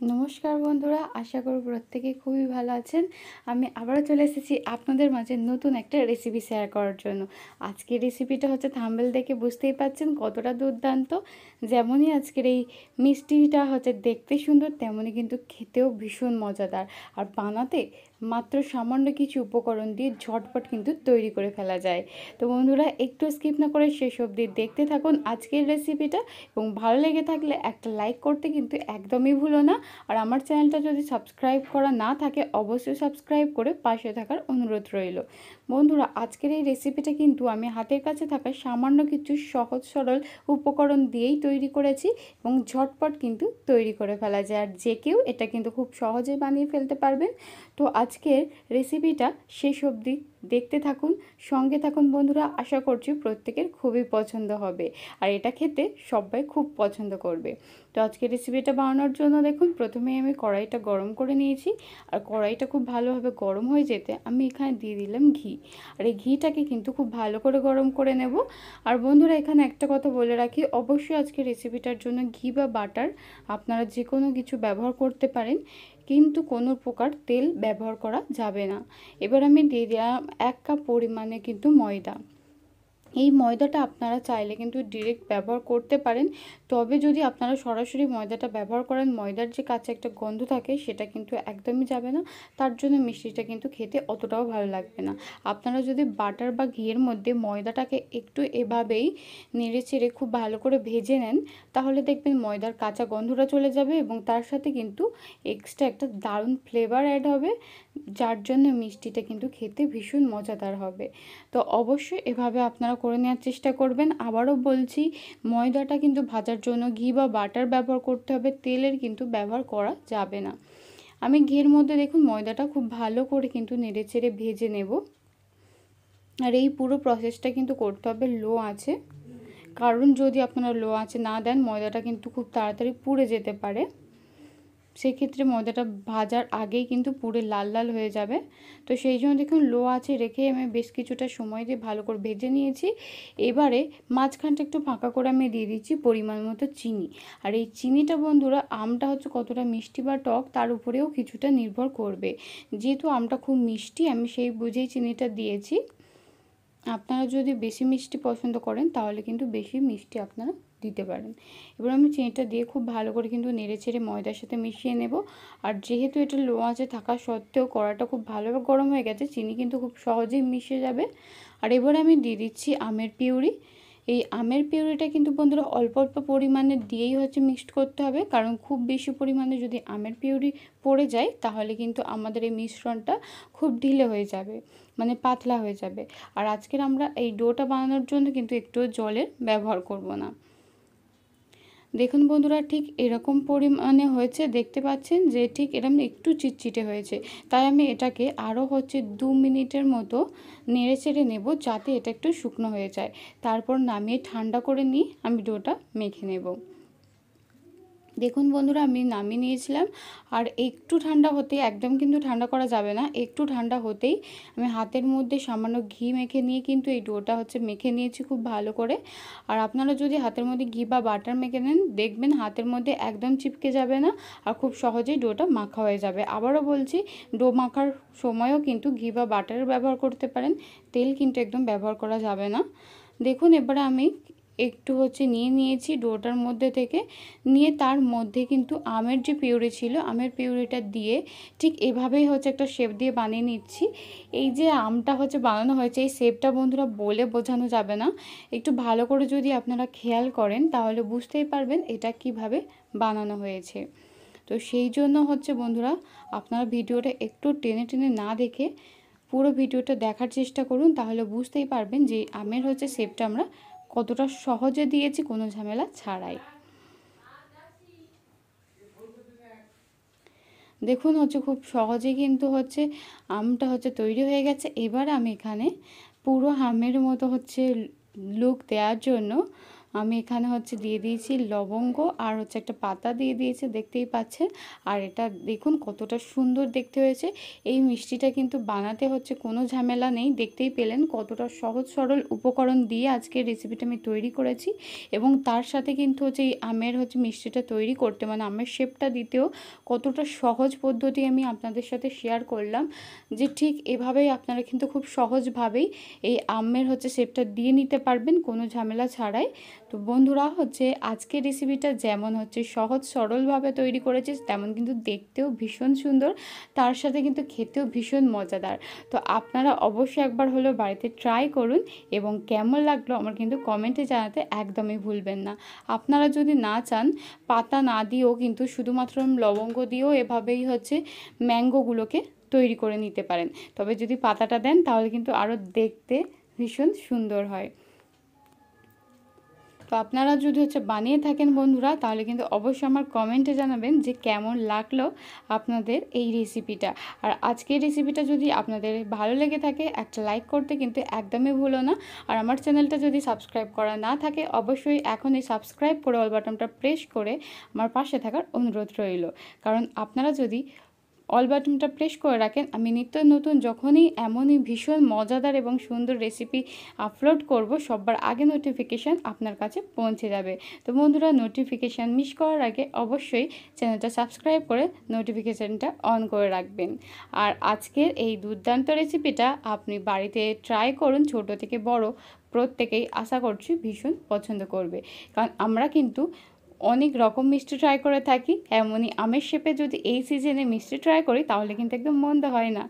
নমস্কার বন্ধুরা, আশা করি প্রত্যেকে খুবই ভালো আছেন। আমি আবারও চলে এসেছি আপনাদের মাঝে নতুন একটা রেসিপি শেয়ার করার জন্য। আজকের রেসিপিটা হচ্ছে থাম্বনেল দেখে বুঝতেই পাচ্ছেন কতটা দুর্দান্ত। যেমনই আজকের এই মিষ্টিটা হচ্ছে দেখতে সুন্দর, তেমনই কিন্তু খেতেও ভীষণ মজাদার। আর বানাতে মাত্র সামান্য কিছু উপকরণ দিয়ে ঝটপট কিন্তু তৈরি করে ফেলা যায়। তো বন্ধুরা, একটু স্কিপ না করে শেষ অবধি দেখতে থাকুন আজকের রেসিপিটা, এবং ভালো লেগে থাকলে একটা লাইক করতে কিন্তু একদমই ভুলো না। আর আমার চ্যানেলটা যদি সাবস্ক্রাইব করা না থাকে, অবশ্যই সাবস্ক্রাইব করে পাশে থাকার অনুরোধ রইল। বন্ধুরা, আজকের এই রেসিপিটা কিন্তু আমি হাতের কাছে থাকা সামান্য কিছু সহজ সরল উপকরণ দিয়েই তৈরি করেছি, এবং ঝটপট কিন্তু তৈরি করে ফেলা যায়। আর যে কেউ এটা কিন্তু খুব সহজেই বানিয়ে ফেলতে পারবেন। তো আজকের রেসিপিটা শেষ অবধি দেখতে থাকুন, সঙ্গে থাকুন বন্ধুরা। আশা করছি প্রত্যেকের খুবই পছন্দ হবে, আর এটা খেতে সবাই খুব পছন্দ করবে। তো আজকের রেসিপিটা বানানোর জন্য দেখুন, প্রথমে আমি কড়াইটা গরম করে নিয়েছি। আর কড়াইটা খুব ভালোভাবে গরম হয়ে যেতে আমি এখানে দিয়ে দিলাম ঘি। আর এই ঘিটাকে কিন্তু খুব ভালো করে গরম করে নেব। আর বন্ধুরা, এখানে একটা কথা বলে রাখি, অবশ্যই আজকের রেসিপিটার জন্য ঘি বা বাটার আপনারা যে কোনো কিছু ব্যবহার করতে পারেন, কিন্তু কোনো প্রকার তেল ব্যবহার করা যাবে না। এবার আমি দিয়ে দিলাম 1 কাপ পরিমাণে কিন্তু ময়দা। এই ময়দাটা আপনারা চাইলে কিন্তু ডিরেক্ট ব্যবহার করতে পারেন, তবে যদি আপনারা সরাসরি ময়দাটা ব্যবহার করেন, ময়দার যে কাঁচা একটা গন্ধ থাকে সেটা কিন্তু একদমই যাবে না। তার জন্য মিষ্টিটা কিন্তু খেতে অতটাও ভালো লাগবে না। আপনারা যদি বাটার বা ঘিয়ের মধ্যে ময়দাটাকে একটু এভাবেই নেড়ে চেড়ে খুব ভালো করে ভেজে নেন, তাহলে দেখবেন ময়দার কাঁচা গন্ধটা চলে যাবে, এবং তার সাথে কিন্তু এক্সট্রা একটা দারুণ ফ্লেভার অ্যাড হবে, যার জন্য মিষ্টিটা কিন্তু খেতে ভীষণ মজাদার হবে। তো অবশ্যই এভাবে আপনারা করে নেওয়ার চেষ্টা করবেন। আবারও বলছি, ময়দাটা কিন্তু ভাজার জন্য ঘি বা বাটার ব্যবহার করতে হবে, তেলের কিন্তু ব্যবহার করা যাবে না। আমি ঘিয়ের মধ্যে দেখুন ময়দাটা খুব ভালো করে কিন্তু নেড়ে চেড়ে ভেজে নেব। আর এই পুরো প্রসেসটা কিন্তু করতে হবে লো আঁচে, কারণ যদি আপনারা লো আঁচে না দেন, ময়দাটা কিন্তু খুব তাড়াতাড়ি পুড়ে যেতে পারে। সেক্ষেত্রে ময়দাটা ভাজার আগেই কিন্তু পুরো লাল লাল হয়ে যাবে। তো সেই জন্য দেখুন লো আঁচে রেখে আমি বেশ কিছুটা সময় দিয়ে ভালো করে ভেজে নিয়েছি। এবারে মাঝখানটা একটু ফাঁকা করে আমি দিয়ে দিচ্ছি পরিমাণ মতো চিনি। আর এই চিনিটা বন্ধুরা, আমটা হচ্ছে কতটা মিষ্টি বা টক তার উপরেও কিছুটা নির্ভর করবে। যেহেতু আমটা খুব মিষ্টি, আমি সেই বুঝেই চিনিটা দিয়েছি। আপনারা যদি বেশি মিষ্টি পছন্দ করেন, তাহলে কিন্তু বেশি মিষ্টি আপনারা দিতে পারেন। এবার আমি চিনিটা দিয়ে খুব ভালো করে কিন্তু নেড়ে চেড়ে ময়দার সাথে মিশিয়ে নেব। আর যেহেতু এটা লো আঁচে থাকা সত্ত্বেও কড়াটা খুব ভালোভাবে গরম হয়ে গেছে, চিনি কিন্তু খুব সহজেই মিশে যাবে। আর এবার আমি দিয়ে দিচ্ছি আমের পিউরি। এই আমের পিউরিটা কিন্তু বন্ধুরা অল্প অল্প পরিমাণে দিয়েই হচ্ছে মিক্সড করতে হবে, কারণ খুব বেশি পরিমাণে যদি আমের পিউরি পড়ে যায়, তাহলে কিন্তু আমাদের এই মিশ্রণটা খুব ঢিলে হয়ে যাবে, মানে পাতলা হয়ে যাবে। আর আজকের আমরা এই ডোটা বানানোর জন্য কিন্তু একটু জলের ব্যবহার করব না। দেখুন বন্ধুরা, ঠিক এরকম পরিমাণে হয়েছে, দেখতে পাচ্ছেন যে ঠিক এরকম একটু চিটচিটে হয়েছে। তাই আমি এটাকে আরও হচ্ছে 2 মিনিটের মতো নেড়ে চেড়ে নেব, যাতে এটা একটু শুকনো হয়ে যায়। তারপর নামিয়ে ঠান্ডা করে নিয়ে আমি ডোটা মেখে নেব। দেখুন বন্ধুরা, আমি নামিয়ে নিয়েছিলাম। আর একটু ঠান্ডা হতেই, একদম কিন্তু ঠান্ডা করা যাবে না, একটু ঠান্ডা হতেই আমি হাতের মধ্যে সামান্য ঘি মেখে নিয়ে কিন্তু এই ডোটা হচ্ছে মেখে নিয়েছি খুব ভালো করে। আর আপনারা যদি হাতের মধ্যে ঘি বা বাটার মেখে নেন, দেখবেন হাতের মধ্যে একদম চিপকে যাবে না, আর খুব সহজেই ডোটা মাখা হয়ে যাবে। আবারও বলছি, ডো মাখার সময়ও কিন্তু ঘি বা বাটারের ব্যবহার করতে পারেন, তেল কিন্তু একদম ব্যবহার করা যাবে না। দেখুন, এবারে আমি একটু হচ্ছে নিয়ে নিয়েছি ডোটার মধ্যে থেকে, নিয়ে তার মধ্যে কিন্তু আমের যে পিউরি ছিল, আমের পিউরিটা দিয়ে ঠিক এভাবেই হচ্ছে একটা শেপ দিয়ে বানিয়ে নিচ্ছি। এই যে আমটা হচ্ছে বানানো হয়েছে, এই শেপটা বন্ধুরা বলে বোঝানো যাবে না। একটু ভালো করে যদি আপনারা খেয়াল করেন, তাহলে বুঝতেই পারবেন এটা কিভাবে বানানো হয়েছে। তো সেই জন্য হচ্ছে বন্ধুরা, আপনারা ভিডিওটা একটু টেনে টেনে না দেখে পুরো ভিডিওটা দেখার চেষ্টা করুন, তাহলে বুঝতেই পারবেন যে আমের হচ্ছে শেপটা আমরা কতটা সহজে দিয়েছি, কোনো ঝামেলা ছাড়াই। দেখুন হচ্ছে খুব সহজে কিন্তু হচ্ছে আমটা হচ্ছে তৈরি হয়ে গেছে। এবার আমি এখানে পুরো আমের মতো হচ্ছে লুক দেওয়ার জন্য আমি এখানে হচ্ছে দিয়ে দিয়েছি লবঙ্গ আর হচ্ছে একটা পাতা দিয়ে দিয়েছি, দেখতেই পাচ্ছেন। আর এটা দেখুন কতটা সুন্দর দেখতে হয়েছে। এই মিষ্টিটা কিন্তু বানাতে হচ্ছে কোনো ঝামেলা নেই, দেখতেই পেলেন কতটা সহজ সরল উপকরণ দিয়ে আজকের রেসিপিটা আমি তৈরি করেছি। এবং তার সাথে কিন্তু হচ্ছে এই আমের হচ্ছে মিষ্টিটা তৈরি করতে, মানে আমের শেপটা দিতেও কতটা সহজ পদ্ধতি আমি আপনাদের সাথে শেয়ার করলাম, যে ঠিক এভাবেই আপনারা কিন্তু খুব সহজভাবেই এই আমের হচ্ছে শেপটা দিয়ে নিতে পারবেন কোনো ঝামেলা ছাড়াই। তো বন্ধুরা হচ্ছে আজকের রেসিপিটা যেমন হচ্ছে সহজ সরলভাবে তৈরি করেছি, তেমন কিন্তু দেখতেও ভীষণ সুন্দর, তার সাথে কিন্তু খেতেও ভীষণ মজাদার। তো আপনারা অবশ্যই একবার হলেও বাড়িতে ট্রাই করুন এবং কেমন লাগলো আমার কিন্তু কমেন্টে জানাতে একদমই ভুলবেন না। আপনারা যদি না চান পাতা না দিয়েও কিন্তু শুধুমাত্র লবঙ্গ দিয়েও এভাবেই হচ্ছে ম্যাঙ্গোগুলোকে তৈরি করে নিতে পারেন। তবে যদি পাতাটা দেন তাহলে কিন্তু আরও দেখতে ভীষণ সুন্দর হয়। তো আপনারা যদি হচ্ছে বানিয়ে থাকেন বন্ধুরা, তাহলে কিন্তু অবশ্যই আমার কমেন্টে জানাবেন যে কেমন লাগলো আপনাদের এই রেসিপিটা। আর আজকের রেসিপিটা যদি আপনাদের ভালো লেগে থাকে একটা লাইক করতে কিন্তু একদমই ভুলো না। আর আমার চ্যানেলটা যদি সাবস্ক্রাইব করা না থাকে অবশ্যই এখনই সাবস্ক্রাইব করে অল বাটনটা প্রেস করে আমার পাশে থাকার অনুরোধ রইল। কারণ আপনারা যদি অল বাটনটা প্রেস করে রাখেন, আমি নিত্য নতুন যখনই এমনই ভীষণ মজাদার এবং সুন্দর রেসিপি আপলোড করব সবার আগে নোটিফিকেশান আপনার কাছে পৌঁছে যাবে। তো বন্ধুরা নোটিফিকেশান মিস করার আগে অবশ্যই চ্যানেলটা সাবস্ক্রাইব করে নোটিফিকেশানটা অন করে রাখবেন। আর আজকের এই দুর্দান্ত রেসিপিটা আপনি বাড়িতে ট্রাই করুন, ছোট থেকে বড় প্রত্যেকেই আশা করছি ভীষণ পছন্দ করবে। কারণ আমরা কিন্তু অনেক রকম মিষ্টি ট্রাই করে থাকি, এমনই আমের শেপে যদি এই সিজনে মিষ্টি ট্রাই করি তাহলে কিন্তু একদম মন্দ হয় না।